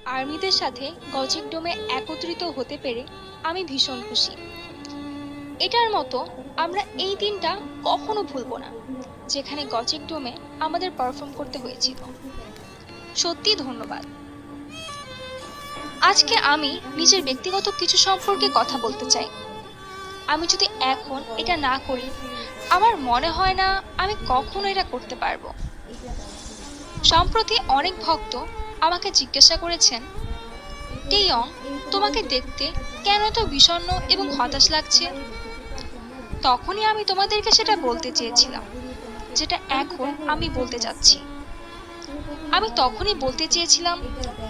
আর্মিদের সাথে গজিক ডোমে একত্রিত হতে পেরে আমি ভীষণ খুশি। এটার মতো আমরা এই দিনটা কখনো ভুলবো না, যেখানে গজিক ডোমে আমাদের পারফর্ম করতে হয়েছিল। সত্যি ধন্যবাদ। আজকে আমি নিজের ব্যক্তিগত কিছু সম্পর্কে কথা বলতে চাই। আমি যদি এখন এটা না করি, আমার মনে হয় না আমি কখনো এটা করতে পারবো। সম্প্রতি অনেক ভক্ত আমাকে জিজ্ঞাসা করেছেন, টেইয়ং, তোমাকে দেখতে কেন এত বিষণ্ণ এবং হতাশ লাগছে? তখনই আমি তোমাদেরকে সেটা বলতে চেয়েছিলাম, যেটা এখন আমি বলতে যাচ্ছি। আমি তখনই বলতে চেয়েছিলাম,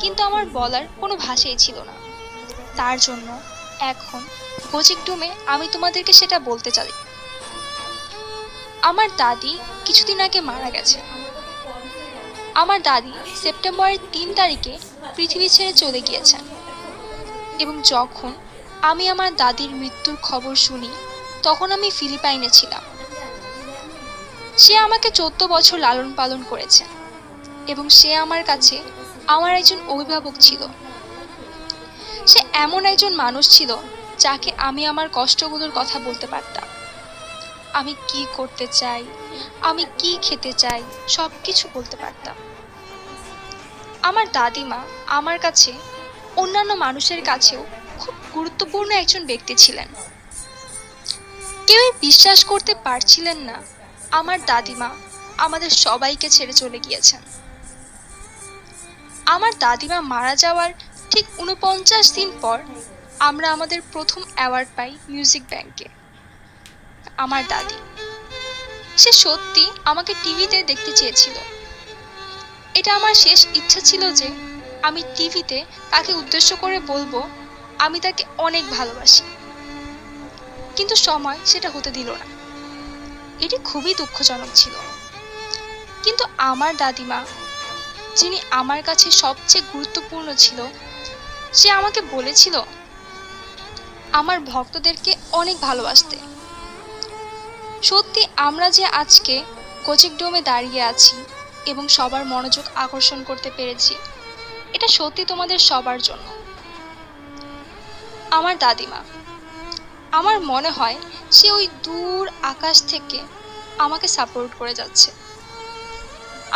কিন্তু আমার বলার কোনো ভাষাই ছিল না। তার জন্য এখন গজিক ডোমে আমি তোমাদেরকে সেটা বলতে চাই। আমার দাদি কিছুদিন আগে মারা গেছে। আমার দাদি সেপ্টেম্বরের 3 তারিখে পৃথিবী ছেড়ে চলে গিয়েছেন, এবং যখন আমি আমার দাদির মৃত্যুর খবর শুনি, তখন আমি ফিলিপাইনে ছিলাম। সে আমাকে 14 বছর লালন পালন করেছে, এবং সে আমার কাছে আমার একজন অভিভাবক ছিল। সে এমন একজন মানুষ ছিল যাকে আমি আমার কষ্টগুলোর কথা বলতে পারতাম। আমি কি করতে চাই, আমি কি খেতে চাই, সবকিছু বলতে পারতাম। আমার দাদিমা আমার কাছে অন্যান্য মানুষের কাছেও খুব গুরুত্বপূর্ণ একজন ব্যক্তি ছিলেন। কেউই বিশ্বাস করতে পারছিলেন না আমার দাদিমা আমাদের সবাইকে ছেড়ে চলে গিয়েছেন। আমার দাদিমা মারা যাওয়ার ঠিক ৪৯ দিন পর আমরা আমাদের প্রথম অ্যাওয়ার্ড পাই মিউজিক ব্যাংকে। আমার দাদি, সে সত্যি আমাকে টিভিতে দেখতে চেয়েছিল। এটা আমার শেষ ইচ্ছা ছিল যে আমি টিভিতে তাকে উদ্দেশ্য করে বলবো আমি তাকে অনেক ভালোবাসি, কিন্তু সময় সেটা হতে দিল না। এটি খুবই দুঃখজনক ছিল। কিন্তু আমার দাদিমা, যিনি আমার কাছে সবচেয়ে গুরুত্বপূর্ণ ছিল, সে আমাকে বলেছিল আমার ভক্তদেরকে অনেক ভালোবাসতে। সত্যি আমরা যে আজকে গজিক ডোমে দাঁড়িয়ে আছি এবং সবার মনোযোগ আকর্ষণ করতে পেরেছি, এটা সত্যি তোমাদের সবার জন্য। আমার দাদিমা, আমার মনে হয় সে ওই দূর আকাশ থেকে আমাকে সাপোর্ট করে যাচ্ছে।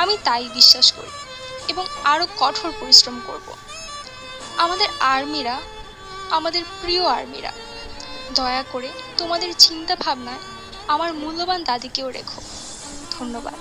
আমি তাই বিশ্বাস করি এবং আরো কঠোর পরিশ্রম করব। আমাদের আর্মিরা, আমাদের প্রিয় আর্মিরা, দয়া করে তোমাদের চিন্তা ভাবনায় আমার মূল্যবান দাদিকেও রেখো। ধন্যবাদ।